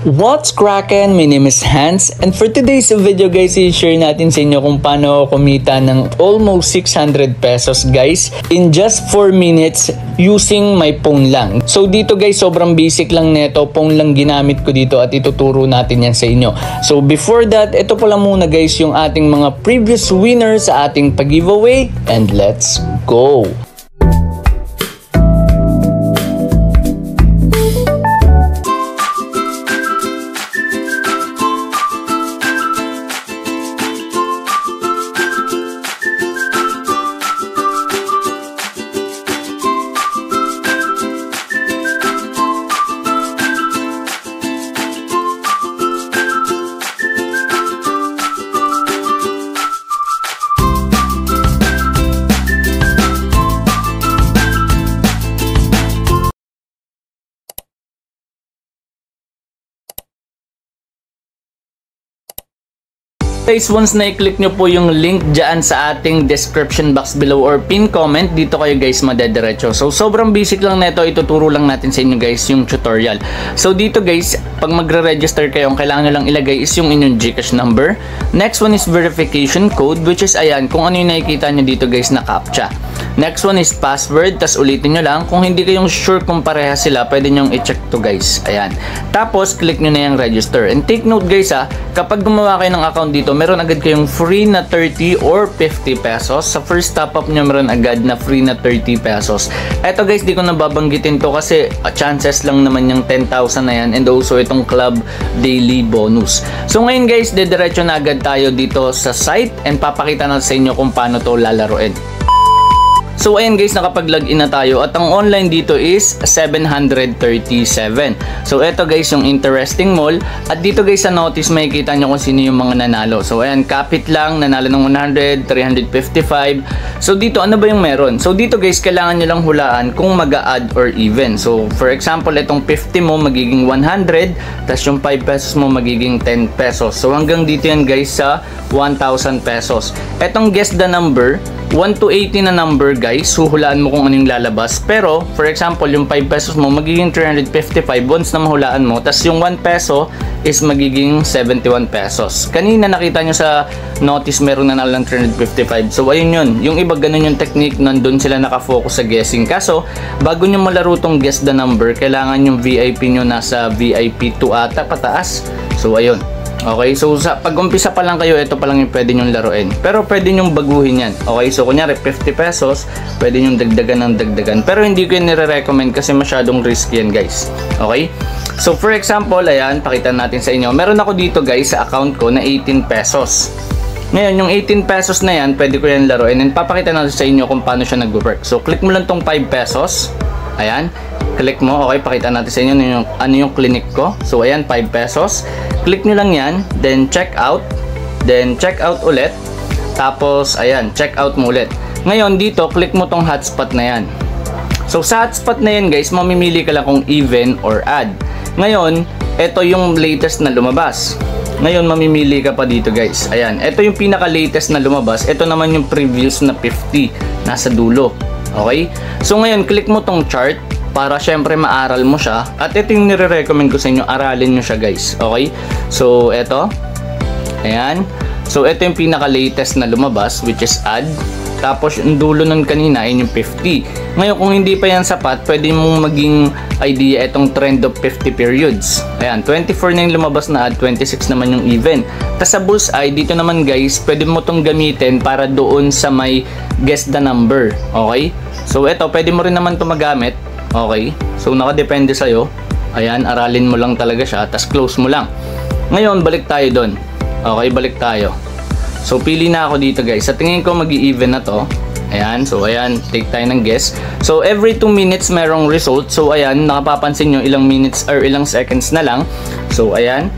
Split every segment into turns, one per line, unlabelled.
What's crackin'? My name is Hans, and for today's video guys, i-share natin sa inyo kung paano kumita ng almost 600 pesos guys in just 4 minutes using my phone lang. So dito guys, sobrang basic lang neto, phone lang ginamit ko dito at ituturo natin yan sa inyo. So before that, ito pala muna guys yung ating mga previous winners sa ating pag-giveaway, and let's go! Guys, once na i-click nyo po yung link dyan sa ating description box below or pin comment, dito kayo guys madediretso. So sobrang basic lang neto, ituturo lang natin sa inyo guys yung tutorial. So dito guys, pag magre-register kayo, ang kailangan nyo lang ilagay is yung inyong GCash number. Next one is verification code, which is ayan, kung ano yung nakikita nyo dito guys na CAPTCHA. Next one is password, tas ulitin nyo lang. Kung hindi kayong sure kung pareha sila, pwede nyong i-check to guys. Ayan. Tapos, click nyo na yung register. And take note guys kapag gumawa kayo ng account dito, meron agad kayong free na 30 or 50 pesos. Sa first top up nyo, meron agad na free na 30 pesos. Eto guys, di ko nababanggitin to kasi chances lang naman yung 10,000 na yan. And also itong club daily bonus. So ngayon guys, dediretso na agad tayo dito sa site and papakita na sa inyo kung paano to lalaroin. So ayan guys, nakapag-login na tayo at ang online dito is 737. So eto guys yung interesting mall at dito guys sa notice makikita nyo kung sino yung mga nanalo. So ayan, kapit lang, nanalo ng 100, 355. So dito ano ba yung meron? So dito guys, kailangan nyo lang hulaan kung mag-a-add or even. So for example, itong 50 mo magiging 100, tas yung 5 pesos mo magiging 10 pesos. So hanggang dito yan guys sa 1,000 pesos. Etong guess the number, 1 to 80 na number guys, huhulaan mo kung anong lalabas. Pero for example, yung 5 pesos mo magiging 355 once na mahulaan mo, tas yung 1 peso is magiging 71 pesos. Kanina nakita nyo sa notice meron na lang 355. So ayun yun, yung iba ganun yung technique, nandun sila nakafocus sa guessing. Kaso bago nyo malaro tong guess the number, kailangan yung VIP nyo nasa VIP 2 ata pataas. So ayun. Okay, so sa pag-umpisa pa lang kayo, ito pa lang yung pwede nyong laruin. Pero pwede nyong baguhin yan. Okay, so kunyari 50 pesos, pwede nyong dagdagan ng dagdagan. Pero hindi ko yung nire-recommend kasi masyadong risky yan guys. Okay, so for example, ayan, pakita natin sa inyo. Meron ako dito guys sa account ko na 18 pesos. Ngayon, yung 18 pesos na yan, pwede ko yan laruin. And papakita natin sa inyo kung paano siya nag-work. So click mo lang tong 5 pesos. Ayan, click mo. Okay, pakita natin sa inyo ano yung clinic ko. So ayan, 5 pesos. Click nyo lang yan, then check out, then check out ulit, tapos ayan, check out mo ulit. Ngayon dito, click mo tong hotspot na yan. So sa hotspot na yan guys, mamimili ka lang kung even or add. Ngayon, ito yung latest na lumabas. Ngayon, mamimili ka pa dito guys. Ayan, ito yung pinaka latest na lumabas. Ito naman yung previous na 50, nasa dulo. Okay? So ngayon, click mo tong chart para syempre maaral mo siya. At ito yung nire-recommend ko sa inyo, aralin nyo siya guys. Okay? So ito. Ayan. So ito yung pinaka-latest na lumabas, which is add. Tapos yung dulo nun kanina ay yung 50. Ngayon kung hindi pa yan sapat, pwede mong maging idea itong trend of 50 periods. Ayan, 24 na yung lumabas na add, 26 naman yung even. Tapos sa bullseye, dito naman guys, pwede mo itong gamitin para doon sa may guess the number. Okay? So ito, pwede mo rin naman ito magamit. Okay, so nakadepende sa'yo. Ayan, aralin mo lang talaga siya, tas close mo lang. Ngayon, balik tayo doon. Okay, balik tayo. So pili na ako dito guys. Sa tingin ko mag-i-even na to. Ayan, so ayan, take tayo ng guess. So every 2 minutes merong result. So ayan, nakapapansin nyo ilang minutes or ilang seconds na lang. So ayan,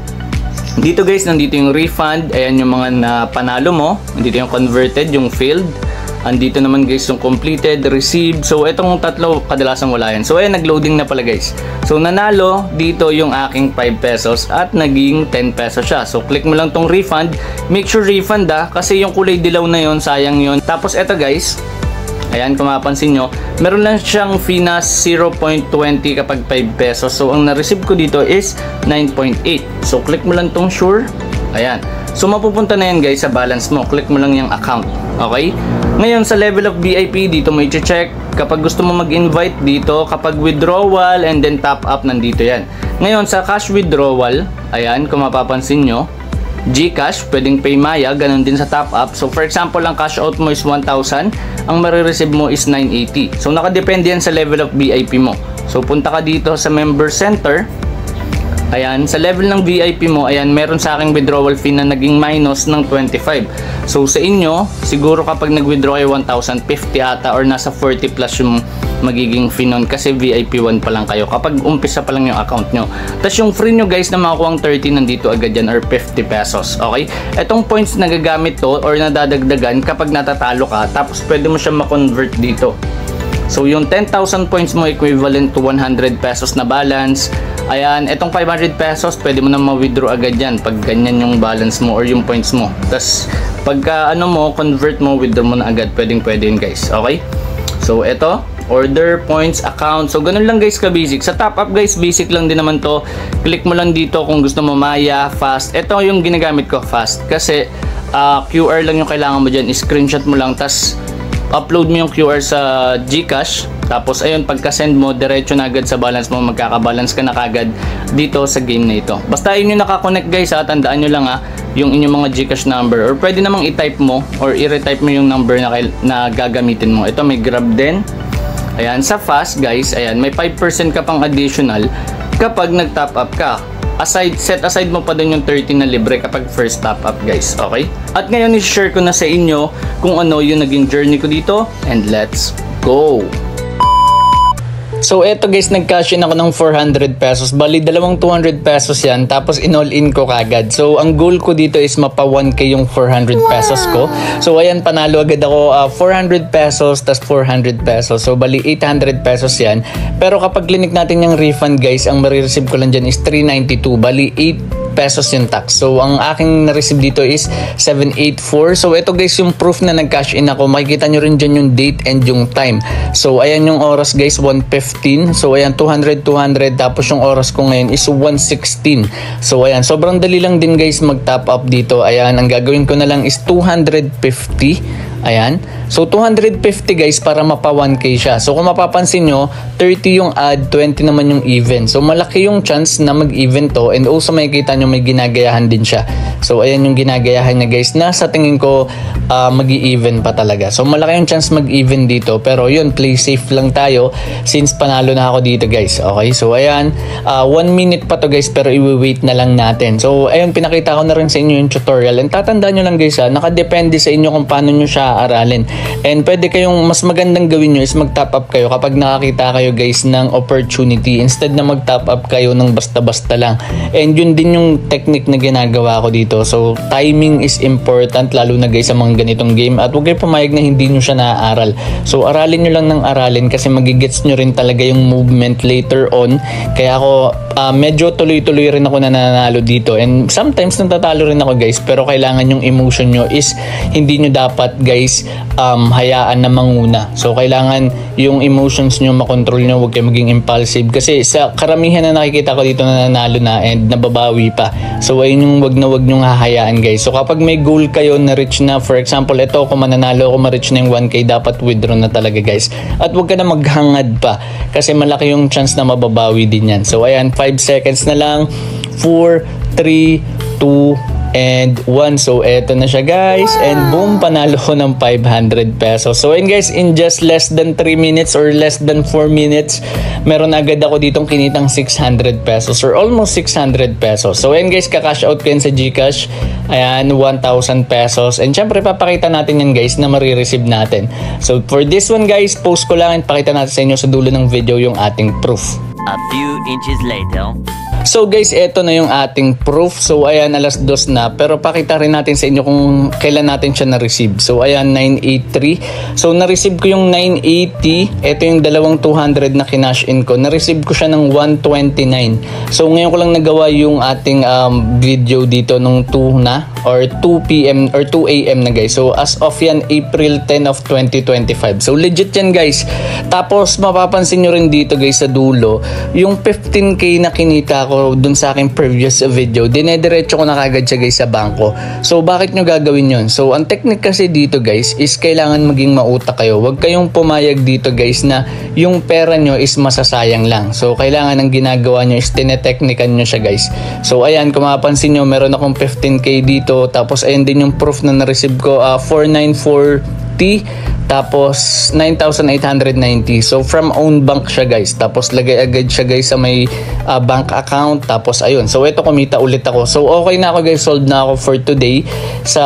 dito guys, nandito yung refund. Ayan yung mga napanalo mo. Nandito yung converted, yung failed. Andito naman guys yung completed, received. So itong tatlo kadalasan wala yan. So ayan, nag-loading na pala guys. So nanalo dito yung aking 5 pesos at naging 10 pesos siya. So click mo lang tong refund. Make sure refund kasi yung kulay dilaw na yon, sayang yon. Tapos eto guys, Ayan, kung mapapansin nyo, meron lang siyang fee na 0.20 kapag 5 pesos. So, ang na-receive ko dito is 9.8. So, click mo lang tong sure. Ayan. So, mapupunta na yan guys sa balance mo. Click mo lang yung account. Okay? Ngayon, sa level of VIP, dito mo i-check. Kapag gusto mo mag-invite dito, kapag withdrawal and then top up, nandito yan. Ngayon, sa cash withdrawal, ayan, kung mapapansin nyo, GCash, pwedeng Paymaya, ganun din sa top up. So for example, ang cash out mo is 1,000, ang marireceive mo is 980. So nakadepende yan sa level of VIP mo. So punta ka dito sa member center. Ayan, sa level ng VIP mo, ayan, meron sa aking withdrawal fee na naging minus ng 25. So sa inyo, siguro kapag nag-withdraw kayo 1,050 ata or nasa 40 plus yung magiging fee nun kasi VIP 1 pa lang kayo kapag umpisa pa lang yung account nyo. Tapos yung free nyo guys na makakuha ang 30 nandito agad yan or 50 pesos. Okay? Etong points na gagamit to or nadadagdagan kapag natatalo ka, tapos pwede mo siya ma-convert dito. So yung 10,000 points mo equivalent to 100 pesos na balance. Ayan, etong 500 pesos pwede mo na ma-withdraw agad yan pag ganyan yung balance mo or yung points mo. Tapos pagka ano mo, convert mo, withdraw mo na agad. Pwede yun guys. Okay? So eto, order, points, account. So ganun lang guys ka-basic. Sa top up guys, basic lang din naman to. Click mo lang dito kung gusto mo Maya, fast. Ito yung ginagamit ko, fast. Kasi QR lang yung kailangan mo dyan. Screenshot mo lang, tas upload mo yung QR sa GCash. Tapos ayun, pagka-send mo, diretso na agad sa balance mo. Magkaka-balance ka na kagad dito sa game na ito. Basta yun yung nakakonect guys ha. Tandaan nyo lang ha, yung inyong mga GCash number. Or pwede namang i-type mo or i-retype mo yung number na gagamitin mo. Ito may Grab din. Ayan, sa fast guys, ayan, may 5% ka pang additional kapag nag-top up ka. Set aside mo pa dun yung 30 na libre kapag first top up guys, okay? At ngayon i-share ko na sa inyo kung ano yung naging journey ko dito and let's go! So eto guys, nag-cash in ako ng 400 pesos. Bali, dalawang 200 pesos yan. Tapos in-all-in ko kagad. So ang goal ko dito is mapa 1k yung 400 pesos ko. So ayan, panalo agad ako 400 pesos tas 400 pesos. So bali, 800 pesos yan. Pero kapag clinic natin yung refund guys, ang marireceive ko lang dyan is 392. Bali, 8 pesos yung tax. So ang aking na-receive dito is 784. So ito guys yung proof na nag-cash in ako. Makikita nyo rin dyan yung date and yung time. So ayan yung oras guys, 1:15. So ayan, 200. Tapos yung oras ko ngayon is 1:16. So ayan, sobrang dali lang din guys mag-top up dito. Ayan, ang gagawin ko na lang is 250. Ayan. So 250 guys para mapa 1k siya. So kung mapapansin nyo, 30 yung odd, 20 naman yung even. So malaki yung chance na mag-even to, and also makikita nyo may ginagayahan din siya. So ayan yung ginagayahan niya guys, na sa tingin ko mag-i-even pa talaga. So malaki yung chance mag-even dito, pero yun, play safe lang tayo since panalo na ako dito guys. Okay, so ayan, 1 minute pa to guys, pero i-wait na lang natin. So ayun, pinakita ko na rin sa inyo yung tutorial, and tatandaan nyo lang guys nakadepende sa inyo kung paano nyo siya aralin. And pwede kayong, mas magandang gawin nyo is mag-top up kayo kapag nakakita kayo guys ng opportunity, instead na mag-top up kayo ng basta-basta lang. And yun din yung technique na ginagawa ko dito. So timing is important, lalo na guys sa mga ganitong game, at huwag kayo pumayag na hindi nyo siya naaaral. So aralin nyo lang ng aralin, kasi magigets nyo rin talaga yung movement later on. Kaya ako medyo tuloy-tuloy rin ako nananalo dito, and sometimes natatalo rin ako guys, pero kailangan yung emotion nyo is hindi nyo dapat guys hayaan na manguna. So kailangan yung emotions nyo makontrol nyo, huwag kayo maging impulsive, kasi sa karamihan na nakikita ko dito na nanalo na and nababawi pa. So ayun yung wag nyo hahayaan guys. So kapag may goal kayo na reach na, for example ito, kung mananalo ako ma-reach na yung 1k, dapat withdraw na talaga guys, at huwag ka na maghangad pa, kasi malaki yung chance na mababawi din yan. So ayan, 5 seconds na lang. 4, 3, 2, and 1. So eto na siya guys, and boom, panalo ko ng 500 pesos. So ayun guys, in just less than 3 minutes or less than 4 minutes, meron agad ako ditong kinitang 600 pesos or almost 600 pesos. So ayun guys, kakash out ko yan sa GCash. Ayan, 1,000 pesos. And syempre papakita natin yan guys na marireceive natin. So for this one guys, post ko lang and pakita natin sa inyo sa dulo ng video yung ating proof.
A few inches later.
So guys, eto na yung ating proof. So ayan, alas 2 na. Pero pakita rin natin sa inyo kung kailan natin siya na-receive. So ayan, 983. So na-receive ko yung 980. Ito yung dalawang 200 na kinash in ko. Na-receive ko siya ng 129. So ngayon ko lang nagawa yung ating video dito nung 2 na or 2 PM or 2 AM na guys. So as of yan, April 10 of 2025. So legit yan guys. Tapos mapapansin nyo rin dito guys sa dulo, yung 15k na kinita ko dun sa aking previous video, dinediretso ko na kagad siya guys sa bangko. So bakit nyo gagawin yon? So ang technique kasi dito guys is kailangan maging mautak kayo. Huwag kayong pumayag dito guys na yung pera nyo is masasayang lang. So kailangan ang ginagawa nyo is tineteknikan nyo siya guys. So ayan, kung mapapansin nyo, meron akong 15k dito. Tapos ayan din yung proof na na-receive ko, 494T. Tapos 9,890. So from own bank siya guys. Tapos lagay agad siya guys sa may bank account. Tapos ayun. So ito, kumita ulit ako. So okay na ako guys. Sold na ako for today. Sa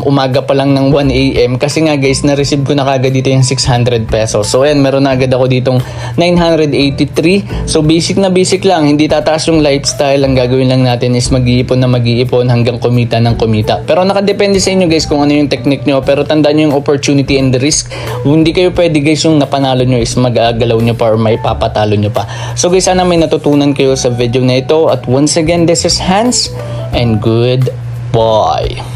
umaga pa lang ng 1 AM. Kasi nga guys, na-receive ko na kagad dito yung 600 pesos. So ayan, meron na agad ako ditong 983. So basic na basic lang. Hindi tataas yung lifestyle. Ang gagawin lang natin is mag-iipon na mag-iipon hanggang kumita ng kumita. Pero nakadepende sa inyo guys kung ano yung technique nyo. Pero tandaan nyo yung opportunity and the risk. Hindi kayo pwede guys yung napanalo nyo is mag-aagalaw nyo pa or may papatalo nyo pa. So guys, sana may natutunan kayo sa video na ito. At once again, this is Hans and goodbye.